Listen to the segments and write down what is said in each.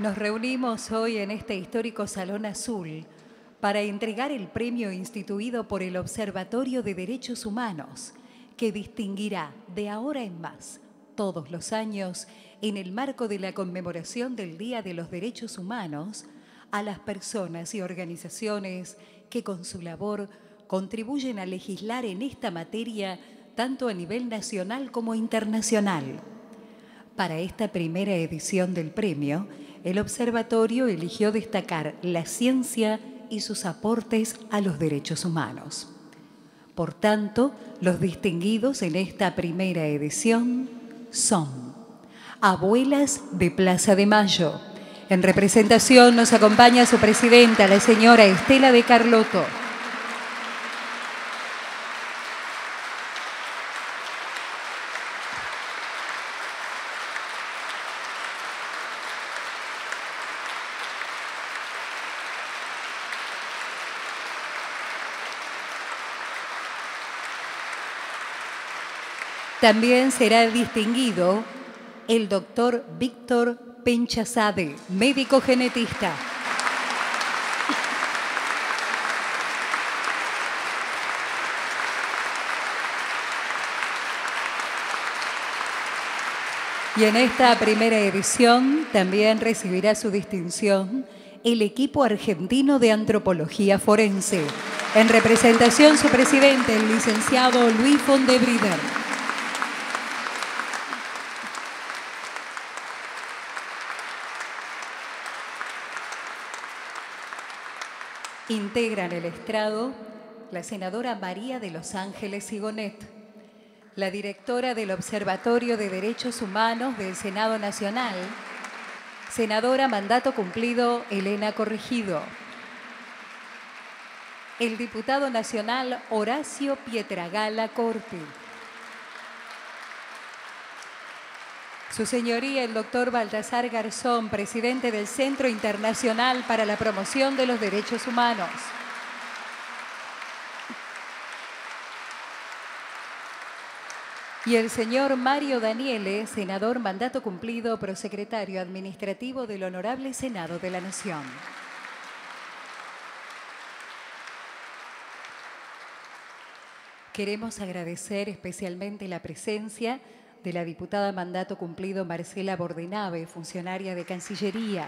Nos reunimos hoy en este histórico Salón Azul para entregar el premio instituido por el Observatorio de Derechos Humanos, que distinguirá de ahora en más, todos los años, en el marco de la conmemoración del Día de los Derechos Humanos, a las personas y organizaciones que con su labor contribuyen a legislar en esta materia tanto a nivel nacional como internacional. Para esta primera edición del premio, el observatorio eligió destacar la ciencia y sus aportes a los derechos humanos. Por tanto, los distinguidos en esta primera edición son Abuelas de Plaza de Mayo. En representación nos acompaña su presidenta, la señora Estela de Carlotto. También será distinguido el doctor Víctor Penchazade, médico genetista. Y en esta primera edición también recibirá su distinción el equipo argentino de antropología forense. En representación su presidente, el licenciado Luis Fondebrider. Integran el estrado la senadora María de los Ángeles Sigonet, la directora del Observatorio de Derechos Humanos del Senado Nacional, senadora mandato cumplido Elena Corregido, el diputado nacional Horacio Pietragala Corti, su señoría el doctor Baltasar Garzón, presidente del Centro Internacional para la Promoción de los Derechos Humanos. Y el señor Mario Daniele, senador mandato cumplido, prosecretario administrativo del Honorable Senado de la Nación. Queremos agradecer especialmente la presencia de la diputada mandato cumplido Marcela Bordenave, funcionaria de Cancillería.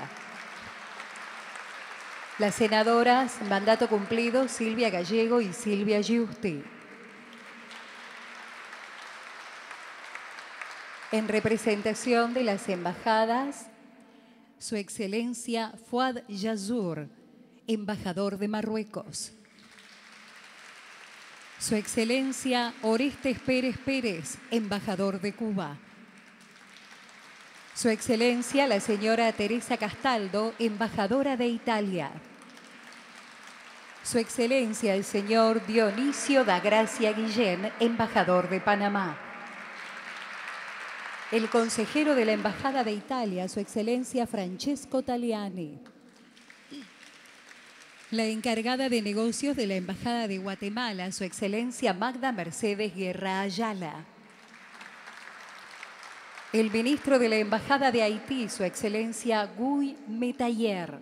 Las senadoras mandato cumplido Silvia Gallego y Silvia Giusti. En representación de las embajadas, Su Excelencia Fouad Yazur, embajador de Marruecos. Su Excelencia Orestes Pérez Pérez, embajador de Cuba. Su Excelencia la señora Teresa Castaldo, embajadora de Italia. Su Excelencia el señor Dionisio da Gracia Guillén, embajador de Panamá. El consejero de la Embajada de Italia, Su Excelencia Francesco Taliani. La encargada de negocios de la Embajada de Guatemala, Su Excelencia Magda Mercedes Guerra Ayala. El ministro de la Embajada de Haití, Su Excelencia Guy Metayer.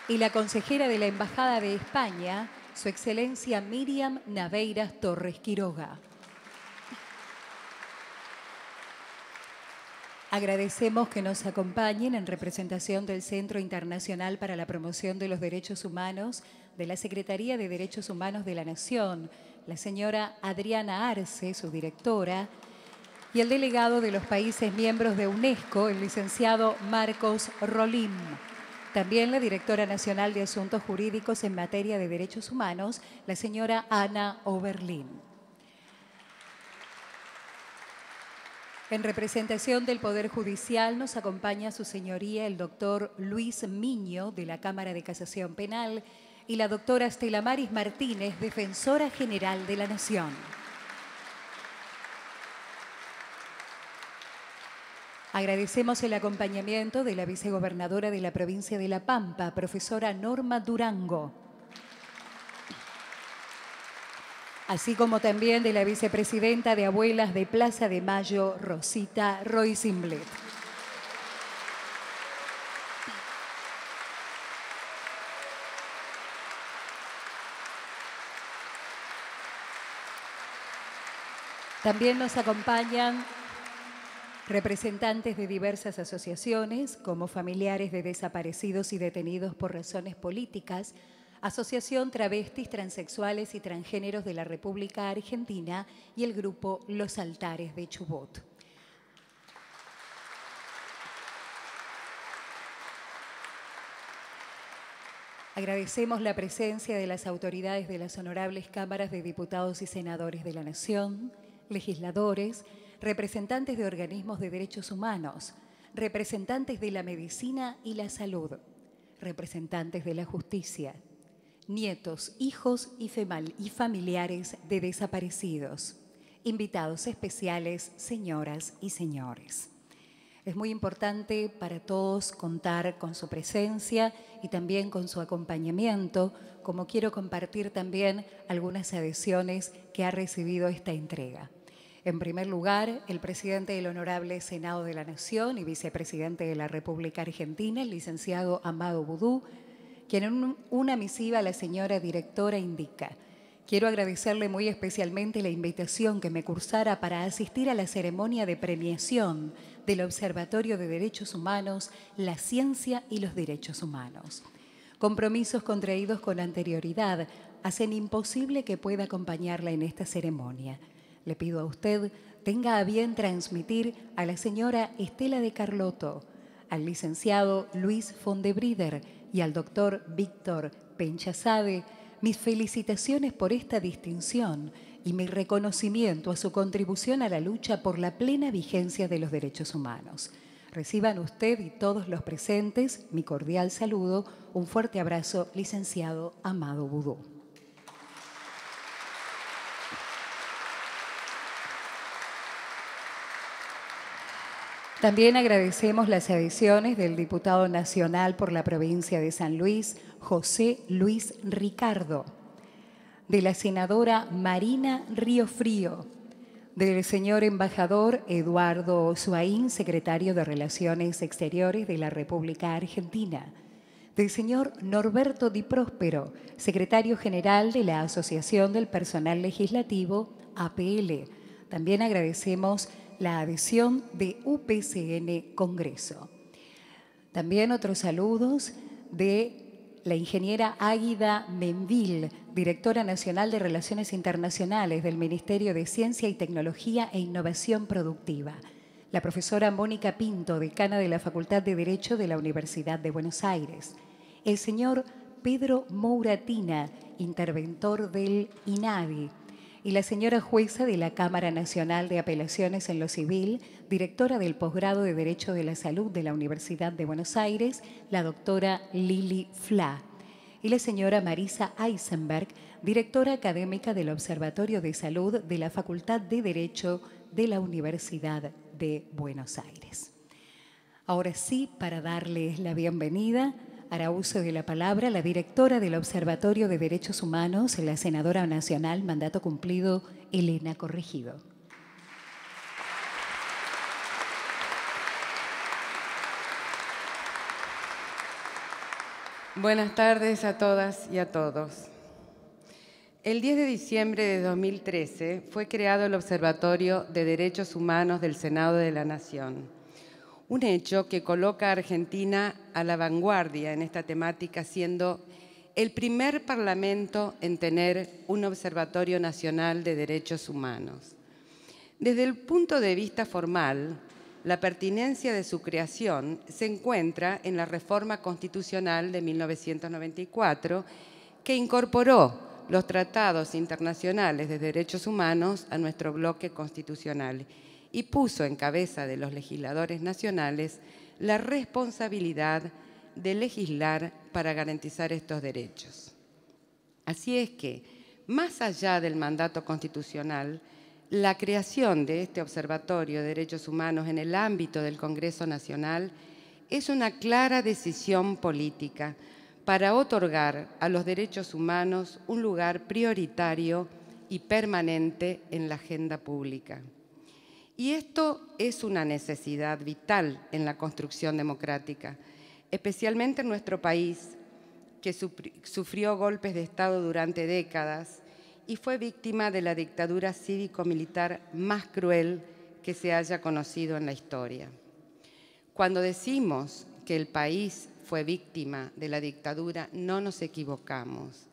Y la consejera de la Embajada de España, Su Excelencia Miriam Naveiras Torres Quiroga. Agradecemos que nos acompañen en representación del Centro Internacional para la Promoción de los Derechos Humanos de la Secretaría de Derechos Humanos de la Nación, la señora Adriana Arce, su directora, y el delegado de los países miembros de UNESCO, el licenciado Marcos Rolim. También la directora nacional de Asuntos Jurídicos en materia de derechos humanos, la señora Ana Oberlin. En representación del Poder Judicial nos acompaña su señoría el doctor Luis Miño, de la Cámara de Casación Penal, y la doctora Estela Maris Martínez, defensora general de la Nación. Agradecemos el acompañamiento de la vicegobernadora de la provincia de La Pampa, profesora Norma Durango, así como también de la vicepresidenta de Abuelas de Plaza de Mayo, Rosita Roisimblet. También nos acompañan representantes de diversas asociaciones, como Familiares de Desaparecidos y Detenidos por Razones Políticas, Asociación Travestis, Transexuales y Transgéneros de la República Argentina y el grupo Los Altares de Chubut. Agradecemos la presencia de las autoridades de las honorables cámaras de diputados y senadores de la Nación, legisladores, representantes de organismos de derechos humanos, representantes de la medicina y la salud, representantes de la justicia, nietos, hijos y familiares de desaparecidos, invitados especiales, señoras y señores. Es muy importante para todos contar con su presencia y también con su acompañamiento, como quiero compartir también algunas adhesiones que ha recibido esta entrega. En primer lugar, el presidente del Honorable Senado de la Nación y vicepresidente de la República Argentina, el licenciado Amado Boudou, quien en una misiva a la señora directora indica: quiero agradecerle muy especialmente la invitación que me cursara para asistir a la ceremonia de premiación del Observatorio de Derechos Humanos, la Ciencia y los Derechos Humanos. Compromisos contraídos con anterioridad hacen imposible que pueda acompañarla en esta ceremonia. Le pido a usted tenga a bien transmitir a la señora Estela de Carlotto, al licenciado Luis Fondebrider y al doctor Víctor Penchasade mis felicitaciones por esta distinción y mi reconocimiento a su contribución a la lucha por la plena vigencia de los derechos humanos. Reciban usted y todos los presentes mi cordial saludo. Un fuerte abrazo, licenciado Amado Boudou. También agradecemos las adhesiones del diputado nacional por la provincia de San Luis, José Luis Ricardo, de la senadora Marina Riofrío, del señor embajador Eduardo Osuaín, secretario de Relaciones Exteriores de la República Argentina, del señor Norberto Di Próspero, secretario general de la Asociación del Personal Legislativo, APL. También agradecemos la adhesión de UPCN Congreso. También otros saludos de la ingeniera Águida Menville, directora nacional de Relaciones Internacionales del Ministerio de Ciencia y Tecnología e Innovación Productiva. La profesora Mónica Pinto, decana de la Facultad de Derecho de la Universidad de Buenos Aires. El señor Pedro Mouratina, interventor del INADI. Y la señora jueza de la Cámara Nacional de Apelaciones en lo Civil, directora del posgrado de Derecho de la Salud de la Universidad de Buenos Aires, la doctora Lili Fla. Y la señora Marisa Eisenberg, directora académica del Observatorio de Salud de la Facultad de Derecho de la Universidad de Buenos Aires. Ahora sí, para darles la bienvenida, hará uso de la palabra la directora del Observatorio de Derechos Humanos, la senadora nacional, mandato cumplido, Elena Corregido. Buenas tardes a todas y a todos. El 10 de diciembre de 2013 fue creado el Observatorio de Derechos Humanos del Senado de la Nación. Un hecho que coloca a Argentina a la vanguardia en esta temática, siendo el primer parlamento en tener un Observatorio Nacional de Derechos Humanos. Desde el punto de vista formal, la pertinencia de su creación se encuentra en la reforma constitucional de 1994, que incorporó los tratados internacionales de derechos humanos a nuestro bloque constitucional y puso en cabeza de los legisladores nacionales la responsabilidad de legislar para garantizar estos derechos. Así es que, más allá del mandato constitucional, la creación de este Observatorio de Derechos Humanos en el ámbito del Congreso Nacional es una clara decisión política para otorgar a los derechos humanos un lugar prioritario y permanente en la agenda pública. Y esto es una necesidad vital en la construcción democrática, especialmente en nuestro país, que sufrió golpes de Estado durante décadas y fue víctima de la dictadura cívico-militar más cruel que se haya conocido en la historia. Cuando decimos que el país fue víctima de la dictadura, no nos equivocamos,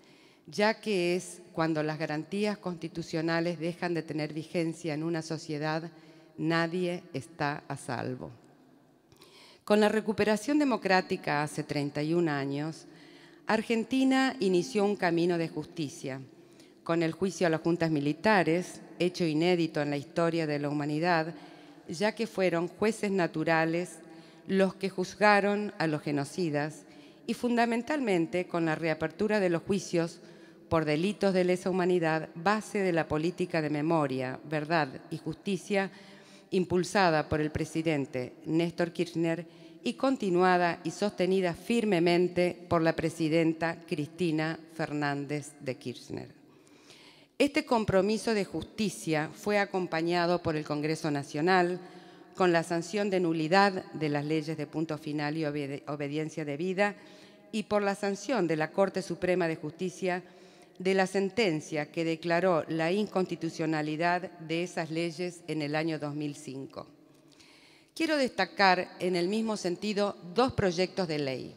ya que es cuando las garantías constitucionales dejan de tener vigencia en una sociedad, nadie está a salvo. Con la recuperación democrática hace 31 años, Argentina inició un camino de justicia, con el juicio a las juntas militares, hecho inédito en la historia de la humanidad, ya que fueron jueces naturales los que juzgaron a los genocidas y fundamentalmente con la reapertura de los juicios por delitos de lesa humanidad, base de la política de memoria, verdad y justicia impulsada por el presidente Néstor Kirchner y continuada y sostenida firmemente por la presidenta Cristina Fernández de Kirchner. Este compromiso de justicia fue acompañado por el Congreso Nacional con la sanción de nulidad de las leyes de punto final y obediencia debida y por la sanción de la Corte Suprema de Justicia de la sentencia que declaró la inconstitucionalidad de esas leyes en el año 2005. Quiero destacar en el mismo sentido dos proyectos de ley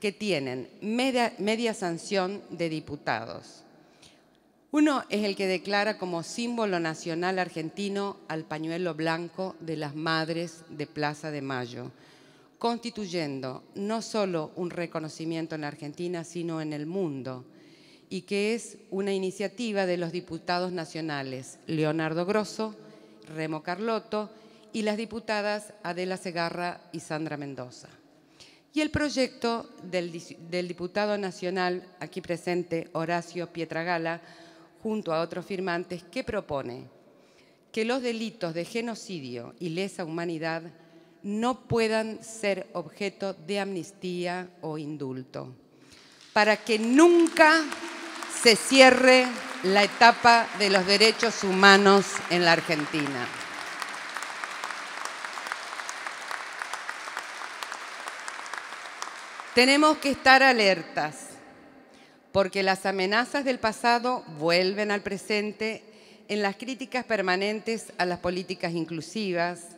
que tienen media sanción de diputados. Uno es el que declara como símbolo nacional argentino al pañuelo blanco de las madres de Plaza de Mayo, constituyendo no solo un reconocimiento en Argentina, sino en el mundo, y que es una iniciativa de los diputados nacionales Leonardo Grosso, Remo Carlotto y las diputadas Adela Segarra y Sandra Mendoza. Y el proyecto del diputado nacional aquí presente, Horacio Pietragala, junto a otros firmantes, que propone que los delitos de genocidio y lesa humanidad no puedan ser objeto de amnistía o indulto, para que nunca se cierre la etapa de los derechos humanos en la Argentina. Tenemos que estar alertas, porque las amenazas del pasado vuelven al presente en las críticas permanentes a las políticas inclusivas,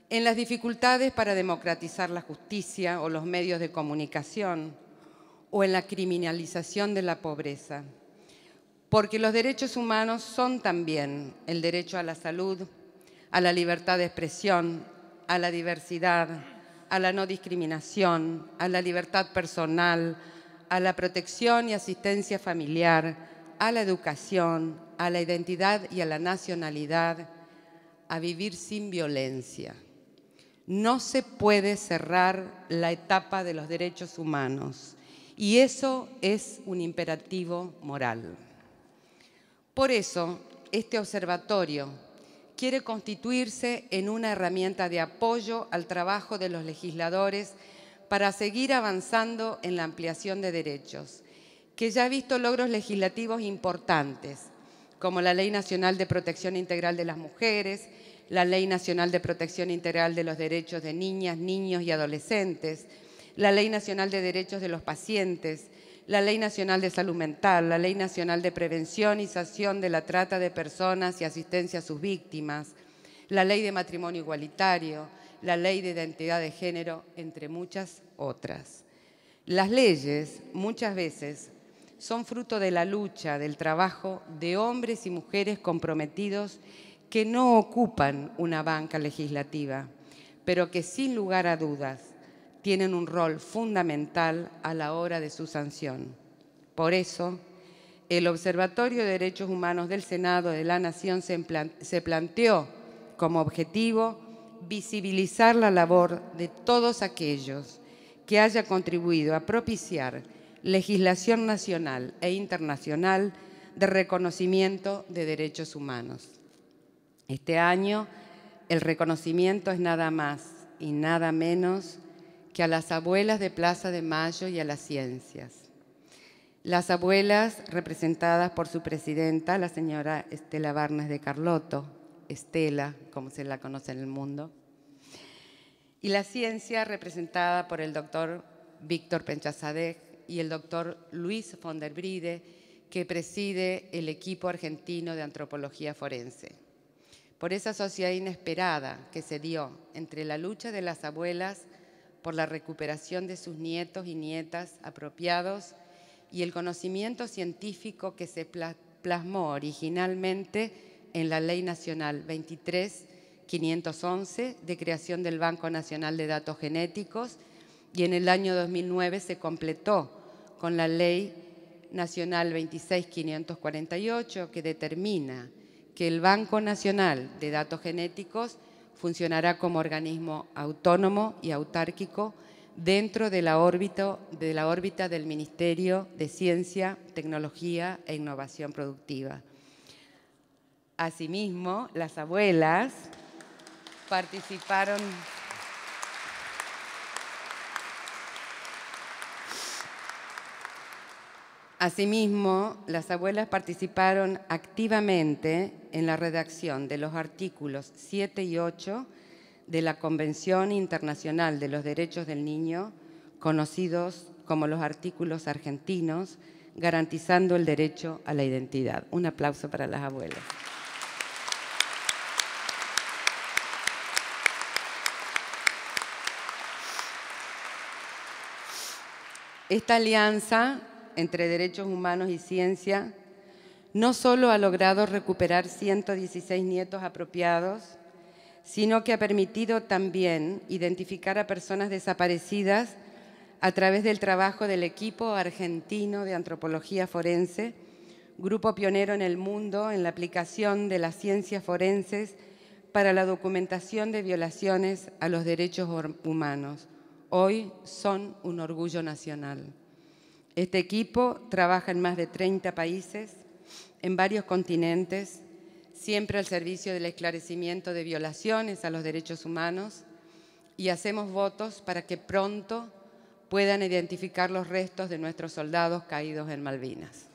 en las dificultades para democratizar la justicia o los medios de comunicación, o en la criminalización de la pobreza. Porque los derechos humanos son también el derecho a la salud, a la libertad de expresión, a la diversidad, a la no discriminación, a la libertad personal, a la protección y asistencia familiar, a la educación, a la identidad y a la nacionalidad, a vivir sin violencia. No se puede cerrar la etapa de los derechos humanos. Y eso es un imperativo moral. Por eso, este observatorio quiere constituirse en una herramienta de apoyo al trabajo de los legisladores para seguir avanzando en la ampliación de derechos, que ya ha visto logros legislativos importantes, como la Ley Nacional de Protección Integral de las Mujeres, la Ley Nacional de Protección Integral de los Derechos de Niñas, Niños y Adolescentes, la Ley Nacional de Derechos de los Pacientes, la Ley Nacional de Salud Mental, la Ley Nacional de Prevención y Sanción de la Trata de Personas y Asistencia a sus Víctimas, la Ley de Matrimonio Igualitario, la Ley de Identidad de Género, entre muchas otras. Las leyes, muchas veces, son fruto de la lucha, del trabajo de hombres y mujeres comprometidos que no ocupan una banca legislativa, pero que sin lugar a dudas tienen un rol fundamental a la hora de su sanción. Por eso, el Observatorio de Derechos Humanos del Senado de la Nación se planteó como objetivo visibilizar la labor de todos aquellos que haya contribuido a propiciar legislación nacional e internacional de reconocimiento de derechos humanos. Este año, el reconocimiento es nada más y nada menos que a las abuelas de Plaza de Mayo y a las ciencias. Las abuelas representadas por su presidenta, la señora Estela Barnes de Carlotto, Estela, como se la conoce en el mundo, y la ciencia representada por el doctor Víctor Penchasadeh y el doctor Luis von der Bride, que preside el equipo argentino de antropología forense. Por esa sociedad inesperada que se dio entre la lucha de las abuelas por la recuperación de sus nietos y nietas apropiados y el conocimiento científico que se plasmó originalmente en la Ley Nacional 23.511 de creación del Banco Nacional de Datos Genéticos, y en el año 2009 se completó con la Ley Nacional 26.548, que determina que el Banco Nacional de Datos Genéticos funcionará como organismo autónomo y autárquico dentro de la órbita del Ministerio de Ciencia, Tecnología e Innovación Productiva. Asimismo, las abuelas participaron activamente en la redacción de los artículos 7 y 8 de la Convención Internacional de los Derechos del Niño, conocidos como los artículos argentinos, garantizando el derecho a la identidad. Un aplauso para las abuelas. Esta alianza entre derechos humanos y ciencia no solo ha logrado recuperar 116 nietos apropiados, sino que ha permitido también identificar a personas desaparecidas a través del trabajo del equipo argentino de antropología forense, grupo pionero en el mundo en la aplicación de las ciencias forenses para la documentación de violaciones a los derechos humanos. Hoy son un orgullo nacional. Este equipo trabaja en más de 30 países, en varios continentes, siempre al servicio del esclarecimiento de violaciones a los derechos humanos, y hacemos votos para que pronto puedan identificar los restos de nuestros soldados caídos en Malvinas.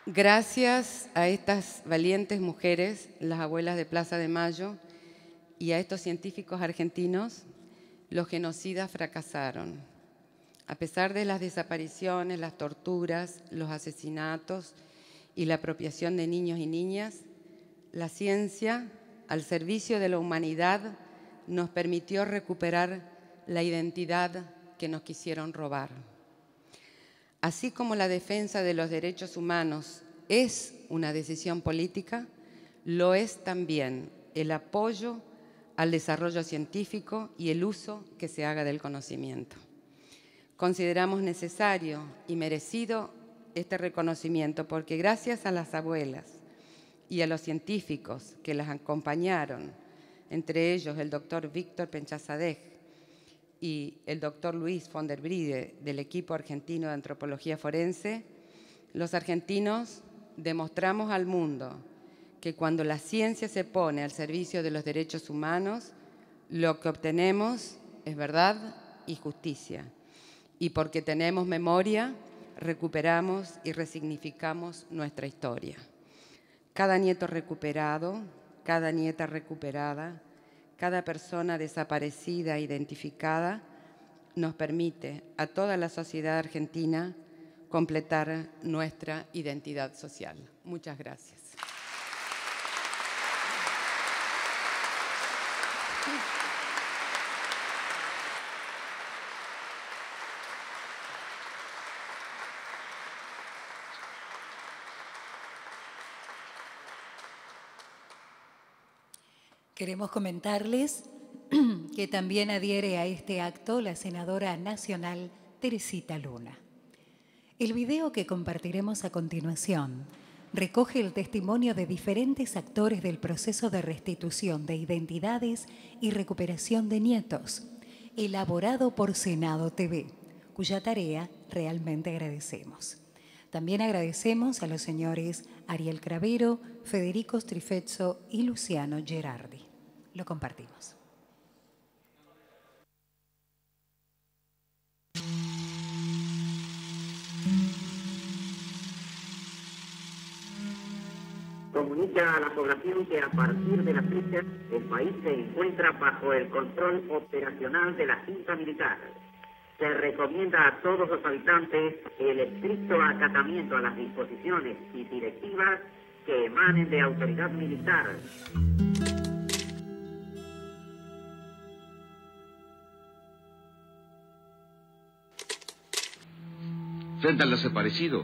Gracias a estas valientes mujeres, las abuelas de Plaza de Mayo, y a estos científicos argentinos, los genocidas fracasaron. A pesar de las desapariciones, las torturas, los asesinatos y la apropiación de niños y niñas, la ciencia, al servicio de la humanidad, nos permitió recuperar la identidad que nos quisieron robar. Así como la defensa de los derechos humanos es una decisión política, lo es también el apoyo al desarrollo científico y el uso que se haga del conocimiento. Consideramos necesario y merecido este reconocimiento porque gracias a las abuelas y a los científicos que las acompañaron, entre ellos el doctor Víctor Penchasadej y el doctor Luis von der Bride del equipo argentino de antropología forense, los argentinos demostramos al mundo que cuando la ciencia se pone al servicio de los derechos humanos, lo que obtenemos es verdad y justicia. Y porque tenemos memoria, recuperamos y resignificamos nuestra historia. Cada nieto recuperado, cada nieta recuperada, cada persona desaparecida e identificada nos permite a toda la sociedad argentina completar nuestra identidad social. Muchas gracias. Queremos comentarles que también adhiere a este acto la senadora nacional Teresita Luna. El video que compartiremos a continuación recoge el testimonio de diferentes actores del proceso de restitución de identidades y recuperación de nietos, elaborado por Senado TV, cuya tarea realmente agradecemos. También agradecemos a los señores Ariel Cravero, Federico Strifezzo y Luciano Gerardi. Lo compartimos. comunica a la población que a partir de la fecha el país se encuentra bajo el control operacional de la Junta Militar. Se recomienda a todos los habitantes el estricto acatamiento a las disposiciones y directivas que emanen de autoridad militar. Frente al desaparecido,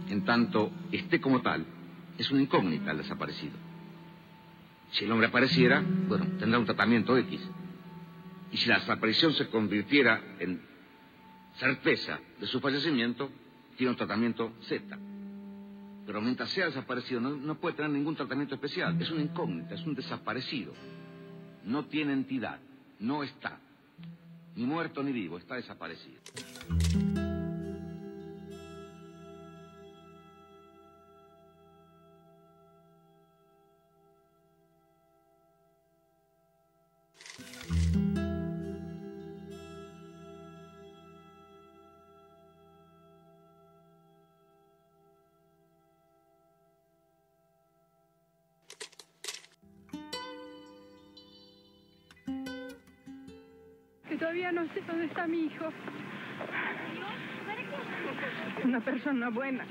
en tanto esté como tal, es una incógnita el desaparecido. Si el hombre apareciera, bueno, tendrá un tratamiento X. Y si la desaparición se convirtiera en certeza de su fallecimiento, tiene un tratamiento Z. Pero mientras sea desaparecido, no puede tener ningún tratamiento especial. Es una incógnita, es un desaparecido. No tiene entidad, no está. Ni muerto ni vivo, está desaparecido. Que todavía no sé dónde está mi hijo. Una persona buena,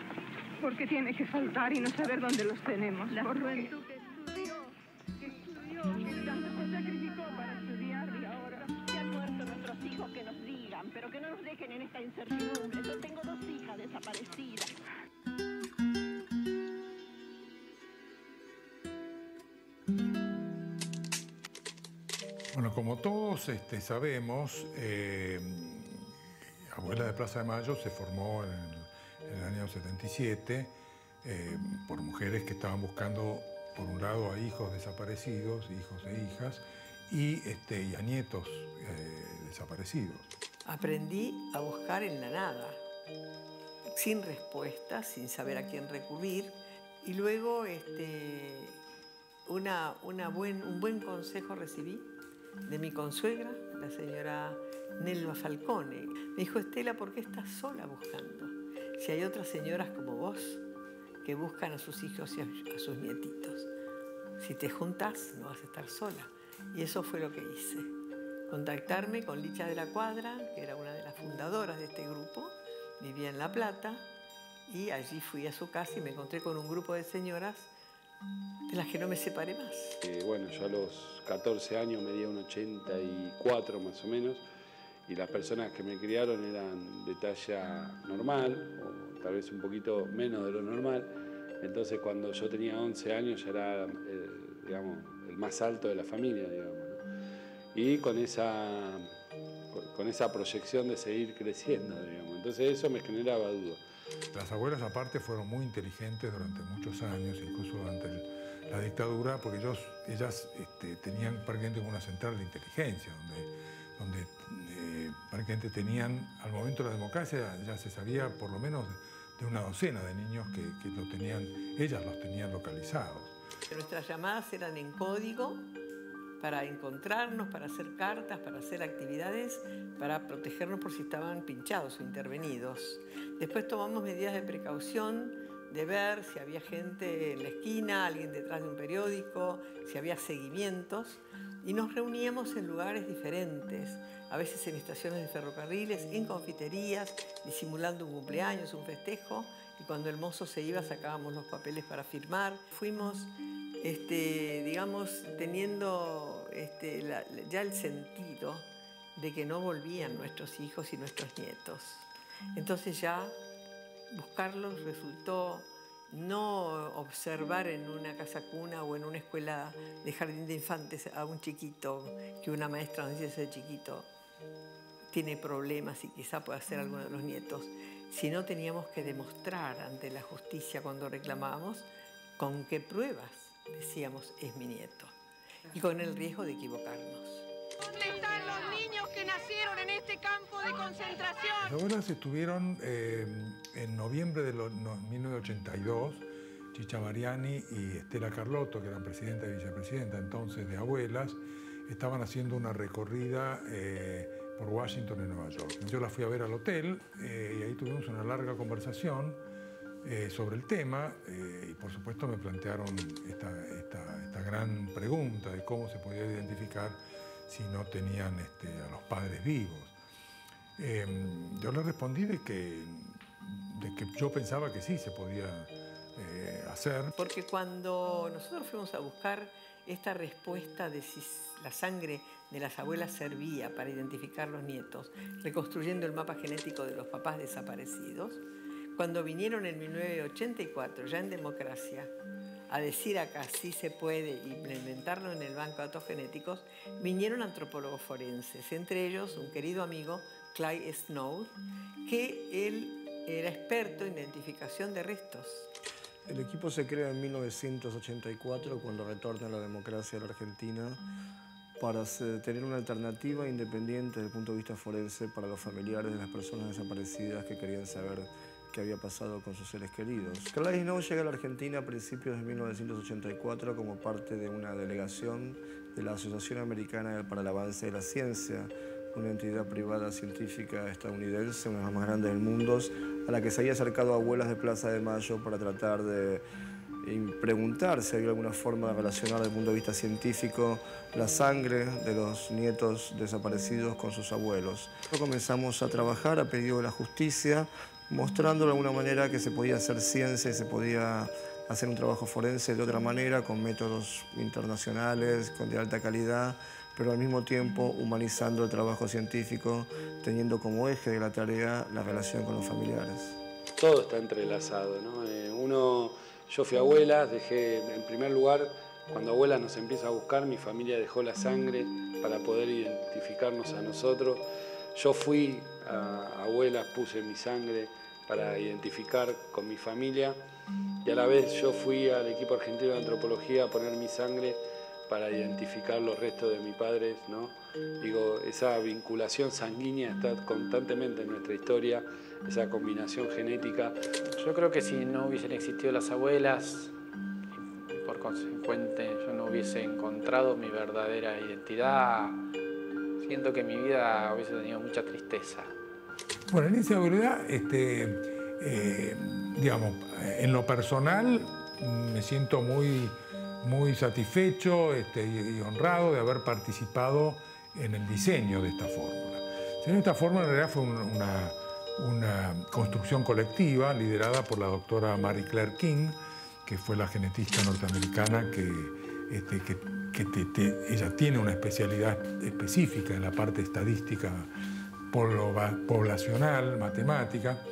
porque tiene que faltar y no saber dónde los tenemos. La juventud que estudió, que tanto se sacrificó para estudiar y ahora se han muerto nuestros hijos, que nos digan, pero que no nos dejen en esta incertidumbre. Yo tengo 2 hijas desaparecidas. Bueno, como todos sabemos, Abuela de Plaza de Mayo se formó en el año 77 por mujeres que estaban buscando, por un lado, a hijos desaparecidos, hijos e hijas, y a nietos desaparecidos. Aprendí a buscar en la nada, sin respuestas, sin saber a quién recurrir, y luego un buen consejo recibí de mi consuegra, la señora Nelva Falcone. Me dijo: Estela, ¿por qué estás sola buscando? Si hay otras señoras como vos que buscan a sus hijos y a sus nietitos. Si te juntás, no vas a estar sola. Y eso fue lo que hice. Contactarme con Licha de la Cuadra, que era una de las fundadoras de este grupo, vivía en La Plata, y allí fui a su casa y me encontré con un grupo de señoras de las que no me separé más. Bueno, yo a los 14 años medía un 84 más o menos, y las personas que me criaron eran de talla normal, o tal vez un poquito menos de lo normal. Entonces cuando yo tenía 11 años ya era digamos, el más alto de la familia, digamos, ¿no? Y con esa proyección de seguir creciendo, digamos. Entonces eso me generaba dudas. Las abuelas aparte fueron muy inteligentes durante muchos años, incluso durante la dictadura, porque ellas tenían prácticamente una central de inteligencia, donde prácticamente tenían, al momento de la democracia, ya se sabía por lo menos de una docena de niños que ellas los tenían localizados. Nuestras llamadas eran en código, para encontrarnos, para hacer cartas, para hacer actividades, para protegernos por si estaban pinchados o intervenidos. Después tomamos medidas de precaución, de ver si había gente en la esquina, alguien detrás de un periódico, si había seguimientos, y nos reuníamos en lugares diferentes, a veces en estaciones de ferrocarriles, en confiterías, disimulando un cumpleaños, un festejo, y cuando el mozo se iba sacábamos los papeles para firmar. Fuimos digamos, teniendo ya el sentido de que no volvían nuestros hijos y nuestros nietos. Entonces ya buscarlos resultó no observar en una casa cuna o en una escuela de jardín de infantes a un chiquito, que una maestra nos dice: ese chiquito tiene problemas y quizá pueda ser alguno de los nietos, sino teníamos que demostrar ante la justicia cuando reclamábamos con qué pruebas decíamos es mi nieto, y con el riesgo de equivocarnos. ¿Dónde están los niños que nacieron en este campo de concentración? Las abuelas estuvieron en noviembre de 1982, Chicha Mariani y Estela Carlotto, que eran presidenta y vicepresidenta entonces de Abuelas, estaban haciendo una recorrida por Washington y Nueva York. Yo la fui a ver al hotel y ahí tuvimos una larga conversación sobre el tema y por supuesto me plantearon esta gran pregunta de cómo se podía identificar si no tenían a los padres vivos. Yo les respondí de que yo pensaba que sí se podía hacer. Porque cuando nosotros fuimos a buscar esta respuesta de si la sangre de las abuelas servía para identificar los nietos, reconstruyendo el mapa genético de los papás desaparecidos, cuando vinieron en 1984, ya en democracia, a decir acá sí se puede implementarlo en el banco de datos genéticos, vinieron antropólogos forenses, entre ellos un querido amigo, Clyde Snow, que él era experto en identificación de restos. El equipo se crea en 1984 cuando retorna a la democracia de la Argentina para tener una alternativa independiente desde el punto de vista forense para los familiares de las personas desaparecidas que querían saber qué había pasado con sus seres queridos. Clyde Snow llega a la Argentina a principios de 1984 como parte de una delegación de la Asociación Americana para el Avance de la Ciencia, una entidad privada científica estadounidense, una de las más grandes del mundo, a la que se había acercado abuelas de Plaza de Mayo para tratar de preguntar si había alguna forma de relacionar desde el punto de vista científico la sangre de los nietos desaparecidos con sus abuelos. Comenzamos a trabajar a pedido de la justicia, mostrando de alguna manera que se podía hacer ciencia y se podía hacer un trabajo forense de otra manera, con métodos internacionales, de alta calidad, pero al mismo tiempo humanizando el trabajo científico, teniendo como eje de la tarea la relación con los familiares. Todo está entrelazado, ¿no? Yo fui abuela, dejé, en primer lugar, cuando abuela nos empieza a buscar, mi familia dejó la sangre para poder identificarnos a nosotros. Yo fui a abuelas, puse mi sangre para identificar con mi familia y a la vez yo fui al equipo argentino de antropología a poner mi sangre para identificar los restos de mis padres, ¿no? Digo, esa vinculación sanguínea está constantemente en nuestra historia, esa combinación genética. Yo creo que si no hubiesen existido las abuelas, y por consecuente yo no hubiese encontrado mi verdadera identidad, siento que mi vida hubiese tenido mucha tristeza. Bueno, en esa verdad, digamos, en lo personal me siento muy satisfecho y honrado de haber participado en el diseño de esta fórmula. Esta fórmula en realidad fue una construcción colectiva liderada por la doctora Mary Claire King, que fue la genetista norteamericana que ella tiene una especialidad específica en la parte estadística poblacional, matemática.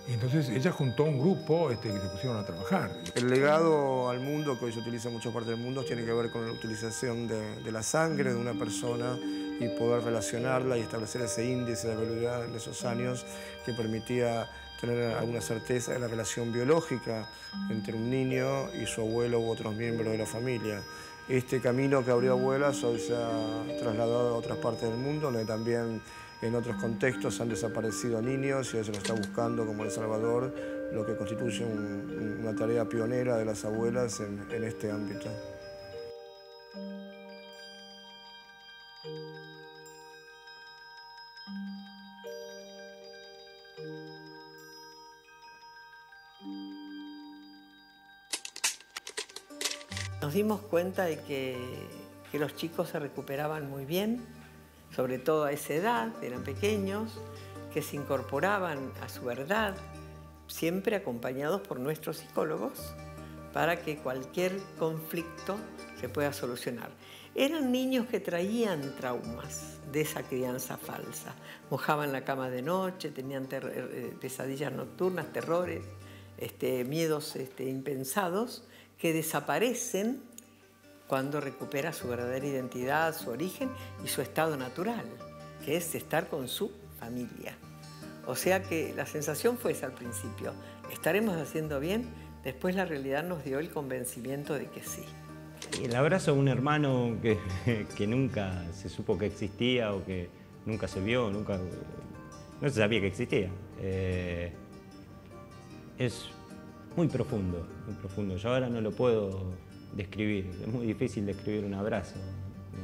Y entonces ella juntó un grupo que se pusieron a trabajar. El legado al mundo, que hoy se utiliza en muchas partes del mundo, tiene que ver con la utilización de la sangre de una persona y poder relacionarla y establecer ese índice de velocidad en esos años que permitía tener alguna certeza de la relación biológica entre un niño y su abuelo u otros miembros de la familia. Este camino que abrió Abuelas hoy se ha trasladado a otras partes del mundo, donde también en otros contextos han desaparecido niños y hoy se lo está buscando, como El Salvador, lo que constituye una tarea pionera de las abuelas en este ámbito. Nos dimos cuenta de que los chicos se recuperaban muy bien, sobre todo a esa edad, eran pequeños, que se incorporaban a su verdad, siempre acompañados por nuestros psicólogos, para que cualquier conflicto se pueda solucionar. Eran niños que traían traumas de esa crianza falsa. Mojaban la cama de noche, tenían pesadillas nocturnas, terrores, miedos impensados, que desaparecen cuando recupera su verdadera identidad, su origen y su estado natural, que es estar con su familia. O sea que la sensación fue esa al principio. ¿Estaremos haciendo bien? Después la realidad nos dio el convencimiento de que sí. El abrazo a un hermano que nunca se supo que existía o que nunca se vio, no se sabía que existía. Es muy profundo, muy profundo. Yo ahora no lo puedo describir. Es muy difícil describir un abrazo,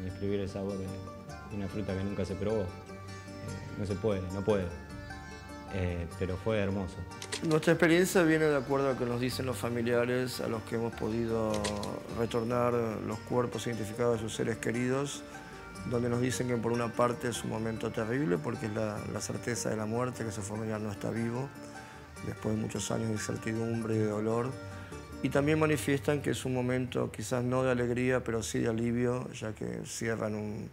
describir el sabor de una fruta que nunca se probó. No se puede, no puede. Pero fue hermoso. Nuestra experiencia viene de acuerdo a lo que nos dicen los familiares a los que hemos podido retornar los cuerpos identificados de sus seres queridos, donde nos dicen que por una parte es un momento terrible porque es la certeza de la muerte, que su familiar no está vivo, después de muchos años de incertidumbre y de dolor. Y también manifiestan que es un momento quizás no de alegría, pero sí de alivio, ya que cierran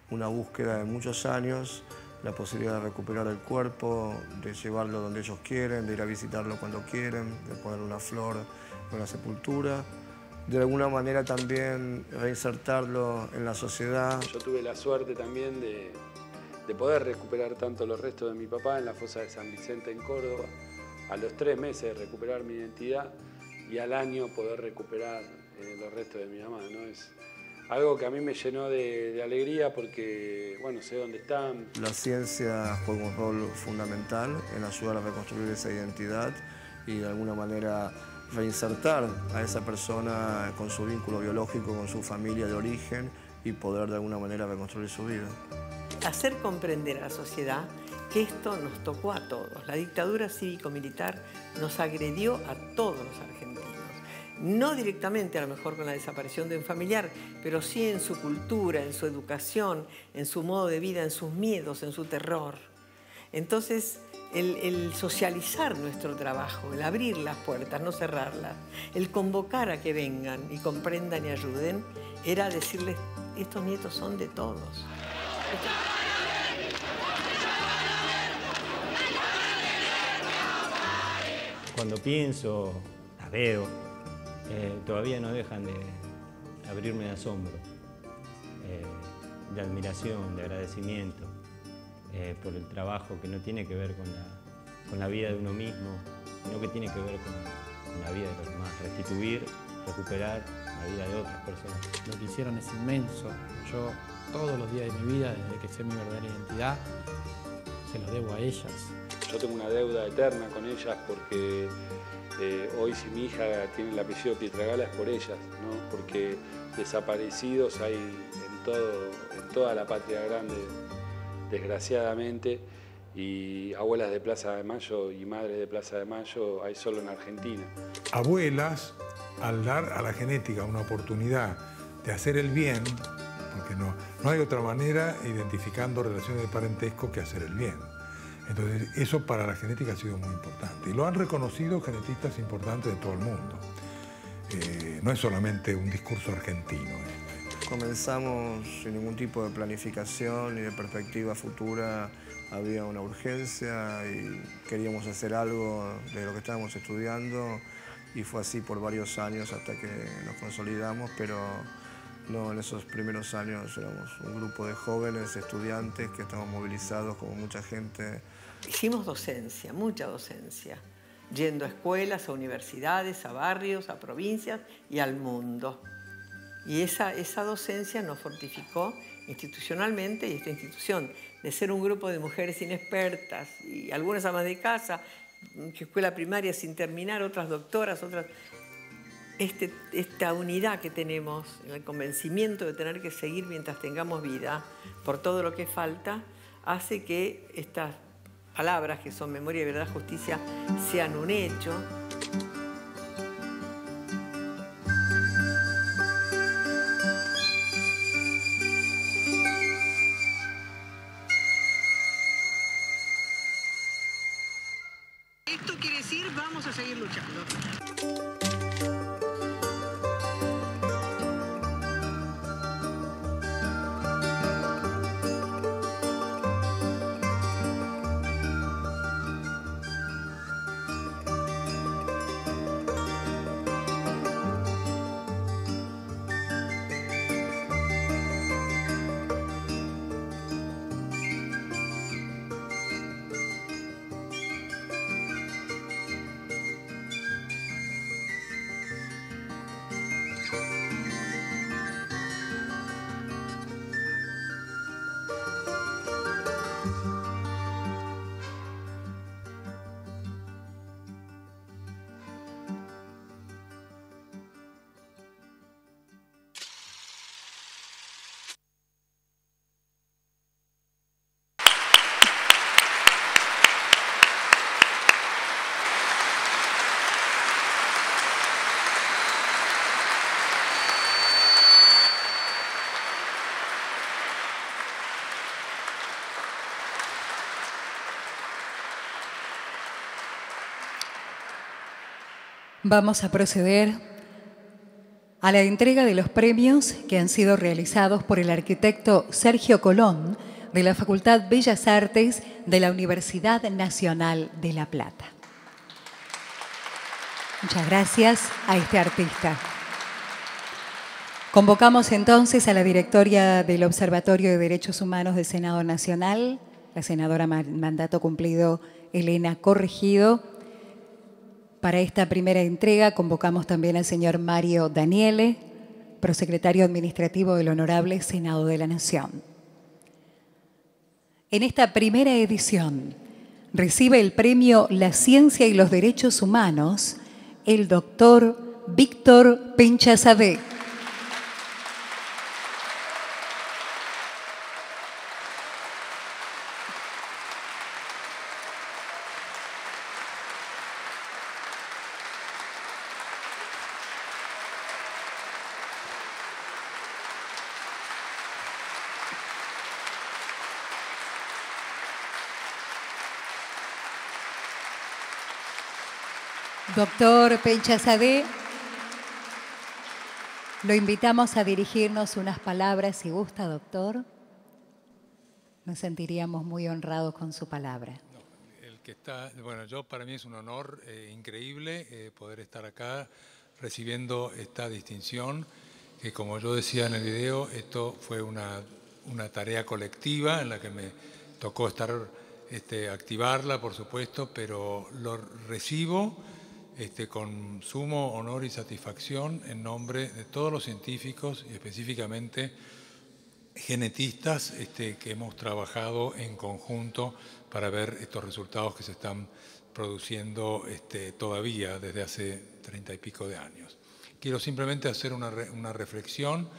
una búsqueda de muchos años, la posibilidad de recuperar el cuerpo, de llevarlo donde ellos quieren, de ir a visitarlo cuando quieren, de poner una flor en la sepultura, de alguna manera también reinsertarlo en la sociedad. Yo tuve la suerte también de poder recuperar tanto los restos de mi papá en la fosa de San Vicente en Córdoba, a los 3 meses de recuperar mi identidad y al año poder recuperar los restos de mi mamá, ¿no? Es algo que a mí me llenó de alegría porque, bueno, sé dónde están. La ciencia juega un rol fundamental en ayudar a reconstruir esa identidad y de alguna manera reinsertar a esa persona con su vínculo biológico, con su familia de origen y poder de alguna manera reconstruir su vida. Hacer comprender a la sociedad que esto nos tocó a todos. La dictadura cívico-militar nos agredió a todos los argentinos. No directamente, a lo mejor con la desaparición de un familiar, pero sí en su cultura, en su educación, en su modo de vida, en sus miedos, en su terror. Entonces, el socializar nuestro trabajo, el abrir las puertas, no cerrarlas, el convocar a que vengan y comprendan y ayuden, era decirles, estos nietos son de todos. Cuando pienso, la veo, todavía no dejan de abrirme de asombro, de admiración, de agradecimiento por el trabajo que no tiene que ver con la vida de uno mismo, sino que tiene que ver con la vida de los demás, restituir, recuperar la vida de otras personas. Lo que hicieron es inmenso. Yo todos los días de mi vida, desde que sé mi verdadera identidad, se lo debo a ellas. Yo tengo una deuda eterna con ellas porque hoy si mi hija tiene el apellido Pietragala es por ellas, ¿no? Porque desaparecidos hay en toda la patria grande, desgraciadamente, y abuelas de Plaza de Mayo y madres de Plaza de Mayo hay solo en Argentina. Abuelas, al dar a la genética una oportunidad de hacer el bien, porque no hay otra manera identificando relaciones de parentesco que hacer el bien. Entonces, eso para la genética ha sido muy importante. Y lo han reconocido genetistas importantes de todo el mundo. No es solamente un discurso argentino. Comenzamos sin ningún tipo de planificación ni de perspectiva futura. Había una urgencia y queríamos hacer algo de lo que estábamos estudiando. Y fue así por varios años hasta que nos consolidamos, pero no, en esos primeros años éramos un grupo de jóvenes estudiantes que estábamos movilizados como mucha gente. Hicimos docencia, mucha docencia, yendo a escuelas, a universidades, a barrios, a provincias y al mundo. Y esa docencia nos fortificó institucionalmente, y esta institución, de ser un grupo de mujeres inexpertas y algunas amas de casa, que escuela primaria sin terminar, otras doctoras, otras... Esta unidad que tenemos, el convencimiento de tener que seguir mientras tengamos vida, por todo lo que falta, hace que estas palabras que son memoria, verdad, justicia, sean un hecho. Esto quiere decir, vamos a seguir luchando. Vamos a proceder a la entrega de los premios que han sido realizados por el arquitecto Sergio Colón de la Facultad Bellas Artes de la Universidad Nacional de La Plata. Muchas gracias a este artista. Convocamos entonces a la directora del Observatorio de Derechos Humanos del Senado Nacional, la senadora mandato cumplido Elena Corregido. Para esta primera entrega convocamos también al señor Mario Daniele, prosecretario administrativo del Honorable Senado de la Nación. En esta primera edición recibe el premio La Ciencia y los Derechos Humanos el doctor Víctor Penchazadeh. Doctor Penchazadeh, lo invitamos a dirigirnos unas palabras, si gusta, doctor. Nos sentiríamos muy honrados con su palabra. Bueno, para mí es un honor increíble poder estar acá recibiendo esta distinción, que como yo decía en el video, esto fue una tarea colectiva en la que me tocó activarla, por supuesto, pero lo recibo con sumo honor y satisfacción en nombre de todos los científicos y específicamente genetistas que hemos trabajado en conjunto para ver estos resultados que se están produciendo todavía desde hace 30 y pico de años. Quiero simplemente hacer una reflexión.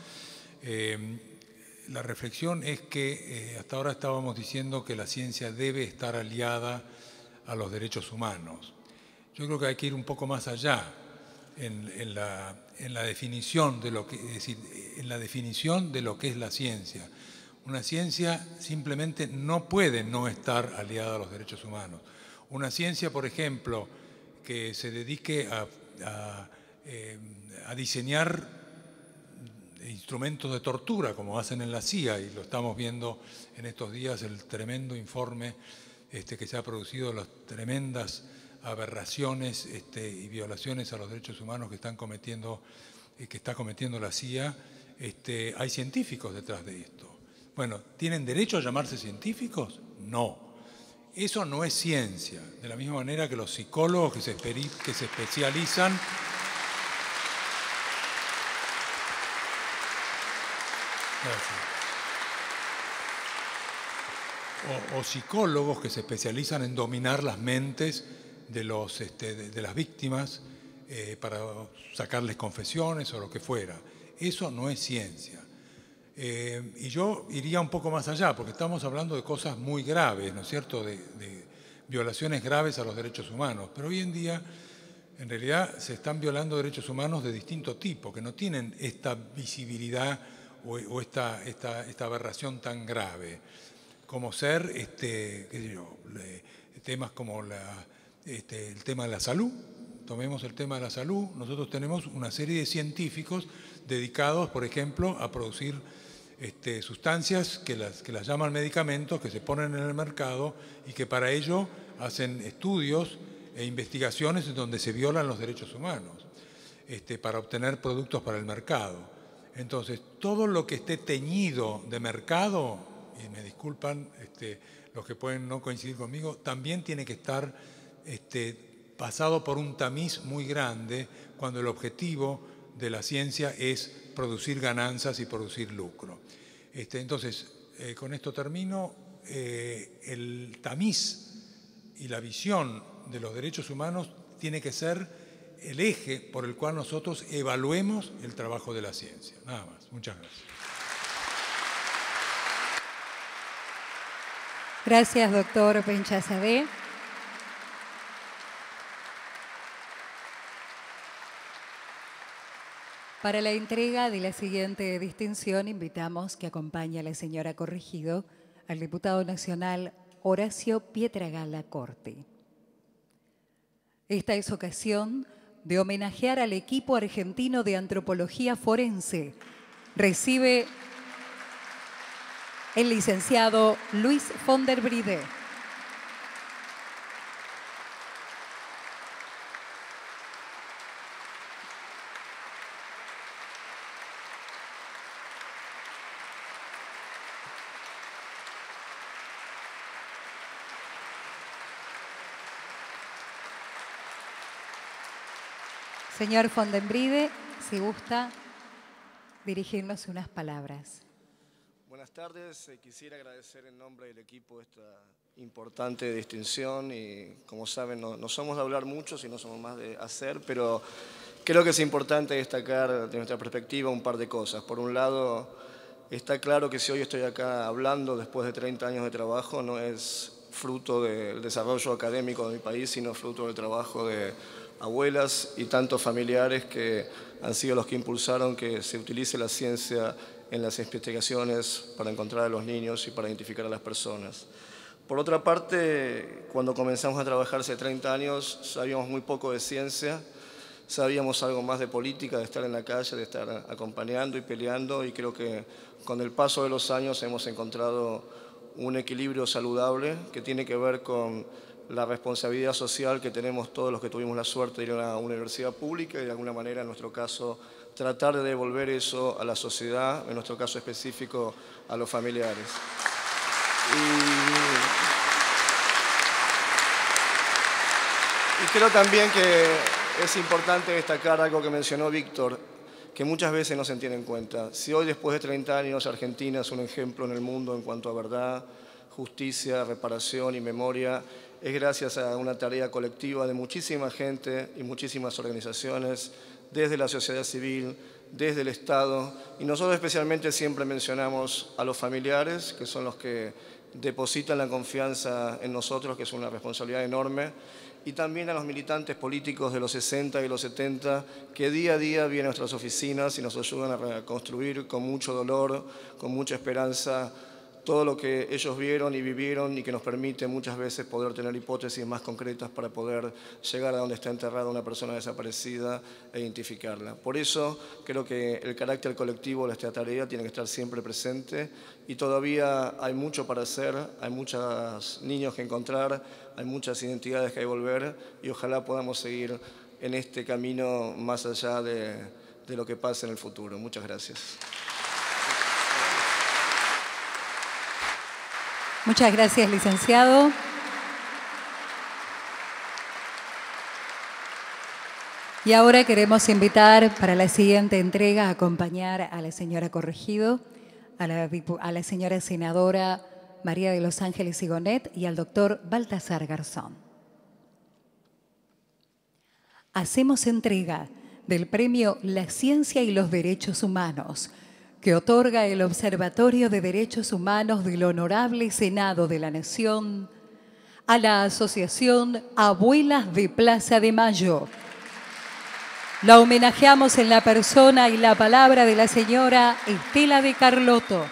La reflexión es que hasta ahora estábamos diciendo que la ciencia debe estar aliada a los derechos humanos. Yo creo que hay que ir un poco más allá en la definición de lo que, es decir, en la definición de lo que es la ciencia. Una ciencia simplemente no puede no estar aliada a los derechos humanos. Una ciencia, por ejemplo, que se dedique a diseñar instrumentos de tortura, como hacen en la CIA, y lo estamos viendo en estos días, el tremendo informe que se ha producido, las tremendas aberraciones y violaciones a los derechos humanos que está cometiendo la CIA. Hay científicos detrás de esto. Bueno, ¿tienen derecho a llamarse científicos? No. Eso no es ciencia. De la misma manera que los psicólogos que se especializan o psicólogos que se especializan en dominar las mentes de las víctimas para sacarles confesiones o lo que fuera. Eso no es ciencia. Y yo iría un poco más allá, porque estamos hablando de cosas muy graves, ¿no es cierto?, de violaciones graves a los derechos humanos. Pero hoy en día, en realidad, se están violando derechos humanos de distinto tipo, que no tienen esta visibilidad o esta aberración tan grave, como ser temas como el tema de la salud. Tomemos el tema de la salud. Nosotros tenemos una serie de científicos dedicados, por ejemplo, a producir sustancias que las llaman medicamentos, que se ponen en el mercado y que para ello hacen estudios e investigaciones en donde se violan los derechos humanos para obtener productos para el mercado. Entonces, todo lo que esté teñido de mercado, y me disculpan los que pueden no coincidir conmigo, también tiene que estar pasado por un tamiz muy grande cuando el objetivo de la ciencia es producir ganancias y producir lucro. Entonces, con esto termino. El tamiz y la visión de los derechos humanos tiene que ser el eje por el cual nosotros evaluemos el trabajo de la ciencia. Nada más. Muchas gracias. Gracias, doctor Penchazadeh. Para la entrega de la siguiente distinción, invitamos que acompañe a la señora Corregido al diputado nacional Horacio Pietragala Corti. Esta es ocasión de homenajear al equipo argentino de antropología forense, recibe el licenciado Luis von der Bride. Señor von der Bride, si gusta dirigirnos unas palabras. Buenas tardes. Quisiera agradecer en nombre del equipo esta importante distinción y, como saben, no somos de hablar mucho, sino somos más de hacer, pero creo que es importante destacar de nuestra perspectiva un par de cosas. Por un lado, está claro que si hoy estoy acá hablando después de 30 años de trabajo, no es fruto del desarrollo académico de mi país, sino fruto del trabajo de abuelas y tantos familiares que han sido los que impulsaron que se utilice la ciencia en las investigaciones para encontrar a los niños y para identificar a las personas. Por otra parte, cuando comenzamos a trabajar hace 30 años, sabíamos muy poco de ciencia, sabíamos algo más de política, de estar en la calle, de estar acompañando y peleando, y creo que con el paso de los años hemos encontrado un equilibrio saludable que tiene que ver con la responsabilidad social que tenemos todos los que tuvimos la suerte de ir a una universidad pública y de alguna manera, en nuestro caso, tratar de devolver eso a la sociedad, en nuestro caso específico, a los familiares. Y creo también que es importante destacar algo que mencionó Víctor, que muchas veces no se tiene en cuenta. Si hoy, después de 30 años, Argentina es un ejemplo en el mundo en cuanto a verdad, justicia, reparación y memoria, es gracias a una tarea colectiva de muchísima gente y muchísimas organizaciones, desde la sociedad civil, desde el Estado, y nosotros especialmente siempre mencionamos a los familiares, que son los que depositan la confianza en nosotros, que es una responsabilidad enorme, y también a los militantes políticos de los 60 y los 70, que día a día vienen a nuestras oficinas y nos ayudan a reconstruir con mucho dolor, con mucha esperanza, todo lo que ellos vieron y vivieron y que nos permite muchas veces poder tener hipótesis más concretas para poder llegar a donde está enterrada una persona desaparecida e identificarla. Por eso creo que el carácter colectivo de esta tarea tiene que estar siempre presente y todavía hay mucho para hacer, hay muchos niños que encontrar, hay muchas identidades que hay que volver y ojalá podamos seguir en este camino más allá de lo que pase en el futuro. Muchas gracias. Muchas gracias, licenciado. Y ahora queremos invitar para la siguiente entrega a acompañar a la señora Corregido, a la señora senadora María de los Ángeles Sigonet y al doctor Baltasar Garzón. Hacemos entrega del premio La Ciencia y los Derechos Humanos, que otorga el Observatorio de Derechos Humanos del Honorable Senado de la Nación a la Asociación Abuelas de Plaza de Mayo. La homenajeamos en la persona y la palabra de la señora Estela de Carlotto.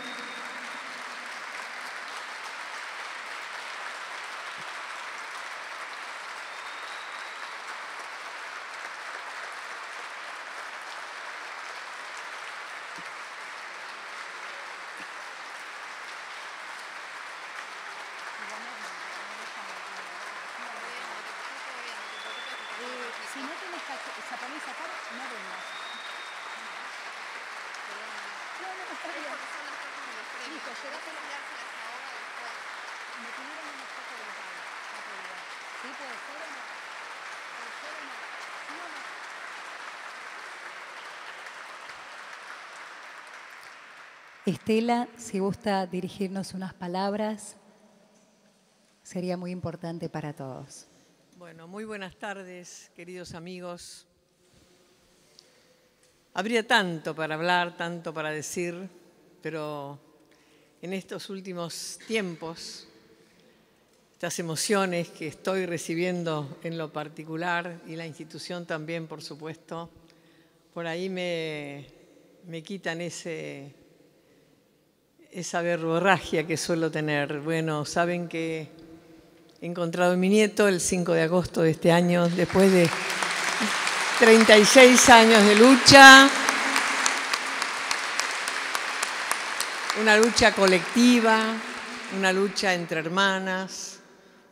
Si no tienes japonés acá, no vengas. No, está bien. Listo, llegáselo. Me pidieron una foto de Pablo. No podía. ¿Sí puede ser o no? ¿Puede ser o no? ¿Sí o no? Estela, si gusta dirigirnos unas palabras, sería muy importante para todos. Bueno, muy buenas tardes, queridos amigos. Habría tanto para hablar, tanto para decir, pero en estos últimos tiempos, estas emociones que estoy recibiendo en lo particular y la institución también, por supuesto, por ahí me quitan esa verborragia que suelo tener. Bueno, saben que he encontrado a mi nieto el 5 de agosto de este año, después de 36 años de lucha, una lucha colectiva, una lucha entre hermanas,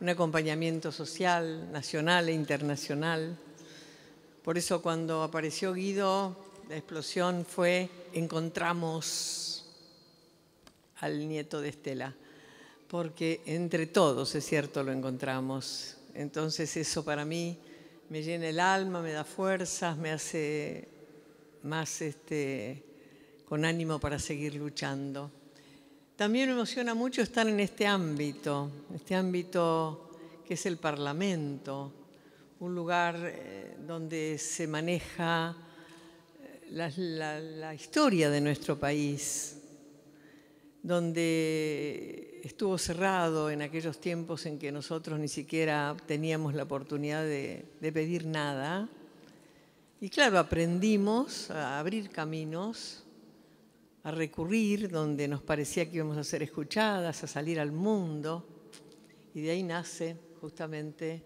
un acompañamiento social, nacional e internacional. Por eso cuando apareció Guido, la explosión fue: encontramos al nieto de Estela, porque entre todos, es cierto, lo encontramos. Entonces eso para mí me llena el alma, me da fuerzas, me hace más con ánimo para seguir luchando. También me emociona mucho estar en este ámbito que es el Parlamento, un lugar donde se maneja la historia de nuestro país, donde estuvo cerrado en aquellos tiempos en que nosotros ni siquiera teníamos la oportunidad de pedir nada. Y claro, aprendimos a abrir caminos, a recurrir donde nos parecía que íbamos a ser escuchadas, a salir al mundo. Y de ahí nace justamente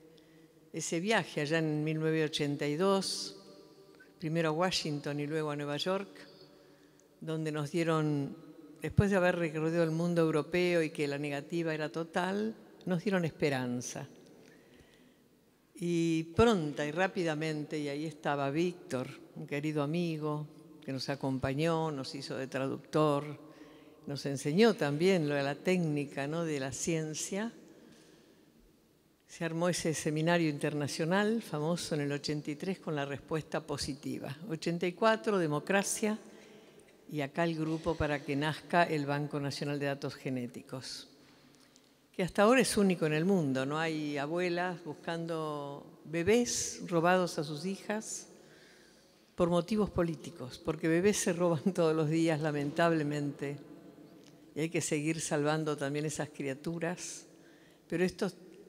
ese viaje allá en 1982, primero a Washington y luego a Nueva York, donde nos dieron, después de haber recorrido el mundo europeo y que la negativa era total, nos dieron esperanza. Y pronta y rápidamente, y ahí estaba Víctor, un querido amigo que nos acompañó, nos hizo de traductor, nos enseñó también lo de la técnica, ¿no?, de la ciencia. Se armó ese seminario internacional famoso en el 83 con la respuesta positiva. 84, democracia, y acá el grupo para que nazca el Banco Nacional de Datos Genéticos, que hasta ahora es único en el mundo. No hay abuelas buscando bebés robados a sus hijas por motivos políticos, porque bebés se roban todos los días, lamentablemente, y hay que seguir salvando también esas criaturas. Pero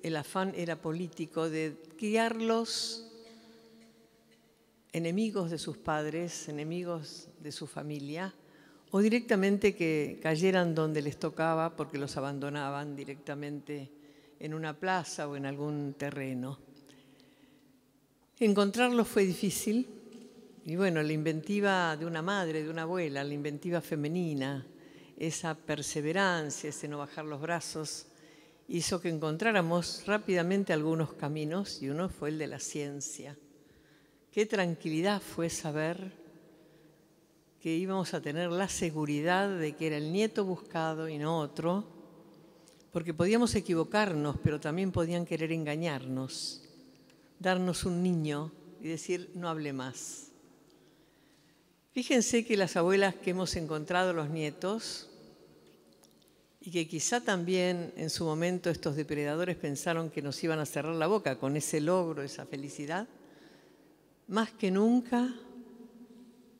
el afán era político de criarlos enemigos de sus padres, enemigos de su familia, o directamente que cayeran donde les tocaba porque los abandonaban directamente en una plaza o en algún terreno. Encontrarlos fue difícil y bueno, la inventiva de una madre, de una abuela, la inventiva femenina, esa perseverancia, ese no bajar los brazos, hizo que encontráramos rápidamente algunos caminos y uno fue el de la ciencia. Qué tranquilidad fue saber que íbamos a tener la seguridad de que era el nieto buscado y no otro, porque podíamos equivocarnos, pero también podían querer engañarnos, darnos un niño y decir, no hable más. Fíjense que las abuelas que hemos encontrado, los nietos, y que quizá también en su momento estos depredadores pensaron que nos iban a cerrar la boca con ese logro, esa felicidad, más que nunca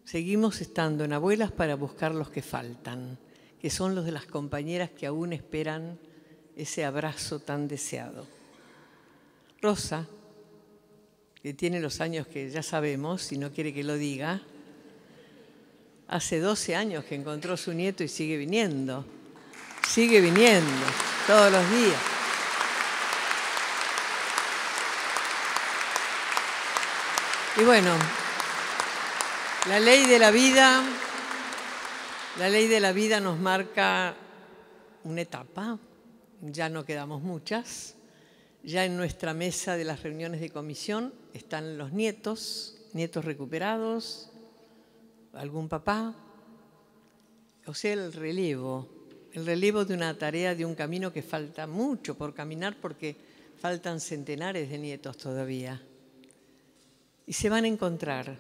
seguimos estando en Abuelas para buscar los que faltan, que son los de las compañeras que aún esperan ese abrazo tan deseado. Rosa, que tiene los años que ya sabemos, y no quiere que lo diga, hace 12 años que encontró su nieto y sigue viniendo todos los días. Y bueno, la ley de la vida nos marca una etapa, ya no quedamos muchas, ya en nuestra mesa de las reuniones de comisión están los nietos recuperados, algún papá, o sea, el relevo de una tarea, de un camino que falta mucho por caminar porque faltan centenares de nietos todavía. Y se van a encontrar,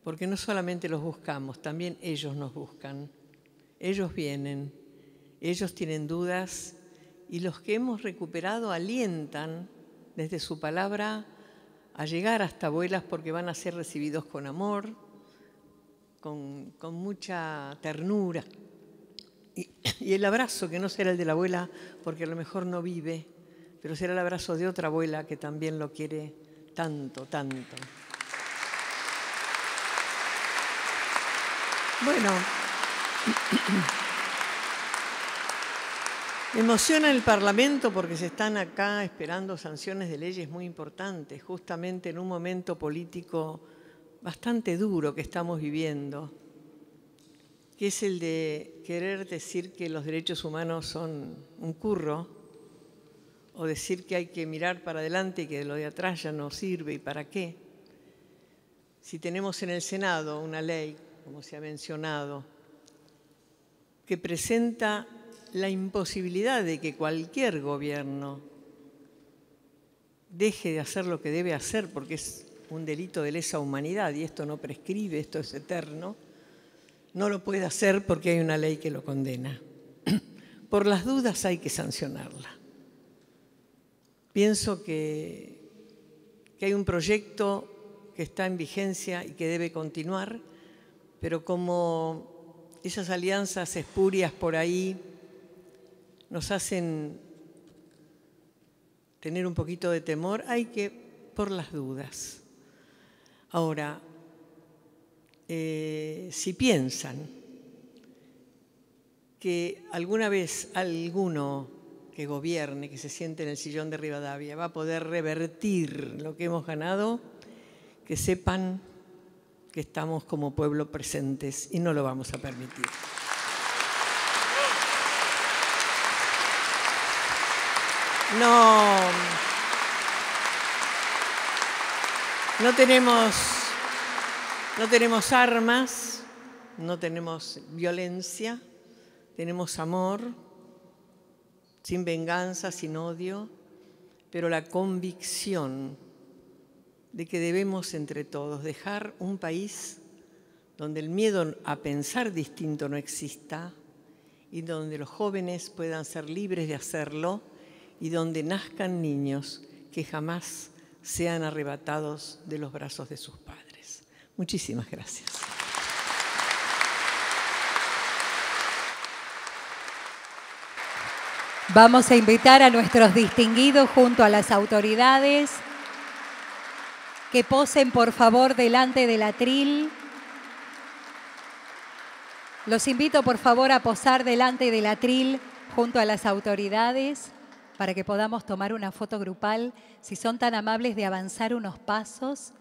porque no solamente los buscamos, también ellos nos buscan. Ellos vienen, ellos tienen dudas y los que hemos recuperado alientan desde su palabra a llegar hasta Abuelas porque van a ser recibidos con amor, con mucha ternura. Y el abrazo, que no será el de la abuela porque a lo mejor no vive, pero será el abrazo de otra abuela que también lo quiere tanto, tanto. Bueno, Me emociona el Parlamento porque se están acá esperando sanciones de leyes muy importantes, justamente en un momento político bastante duro que estamos viviendo, que es el de querer decir que los derechos humanos son un curro, o decir que hay que mirar para adelante y que lo de atrás ya no sirve, ¿y para qué? Si tenemos en el Senado una ley, como se ha mencionado, que presenta la imposibilidad de que cualquier gobierno deje de hacer lo que debe hacer porque es un delito de lesa humanidad y esto no prescribe, esto es eterno, no lo puede hacer porque hay una ley que lo condena. Por las dudas hay que sancionarla. Pienso que hay un proyecto que está en vigencia y que debe continuar, pero como esas alianzas espurias por ahí nos hacen tener un poquito de temor, hay que, por las dudas. Ahora, si piensan que alguna vez alguno que gobierne, que se siente en el sillón de Rivadavia, va a poder revertir lo que hemos ganado, que sepan que estamos como pueblo presentes y no lo vamos a permitir. No tenemos armas, no tenemos violencia, tenemos amor, sin venganza, sin odio, pero la convicción de que debemos entre todos dejar un país donde el miedo a pensar distinto no exista y donde los jóvenes puedan ser libres de hacerlo y donde nazcan niños que jamás sean arrebatados de los brazos de sus padres. Muchísimas gracias. Vamos a invitar a nuestros distinguidos junto a las autoridades que posen, por favor, delante del atril. Los invito, por favor, a posar delante del atril junto a las autoridades para que podamos tomar una foto grupal. Si son tan amables de avanzar unos pasos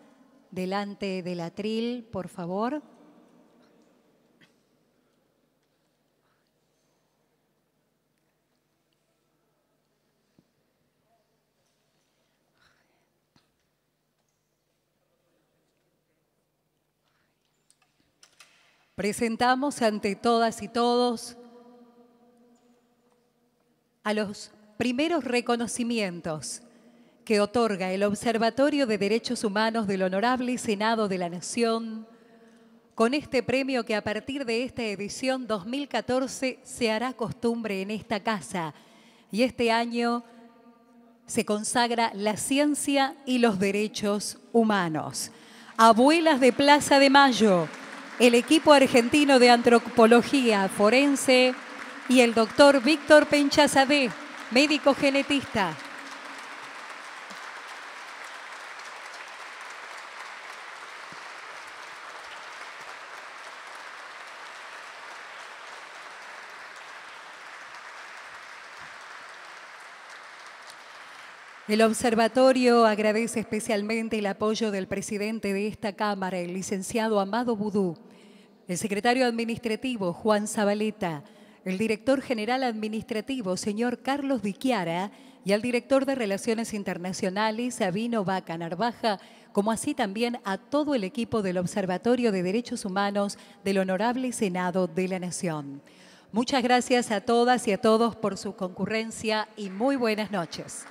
delante del atril, por favor. Presentamos ante todas y todos a los primeros reconocimientos que otorga el Observatorio de Derechos Humanos del Honorable Senado de la Nación, con este premio que a partir de esta edición 2014 se hará costumbre en esta casa. Y este año se consagra la ciencia y los derechos humanos. Abuelas de Plaza de Mayo, el equipo argentino de antropología forense y el doctor Víctor Penchazadeh, médico genetista. El observatorio agradece especialmente el apoyo del presidente de esta Cámara, el licenciado Amado Boudou, el secretario administrativo Juan Zabaleta, el director general administrativo señor Carlos Viquiara y al director de Relaciones Internacionales Sabino Vaca Narvaja, como así también a todo el equipo del Observatorio de Derechos Humanos del Honorable Senado de la Nación. Muchas gracias a todas y a todos por su concurrencia y muy buenas noches.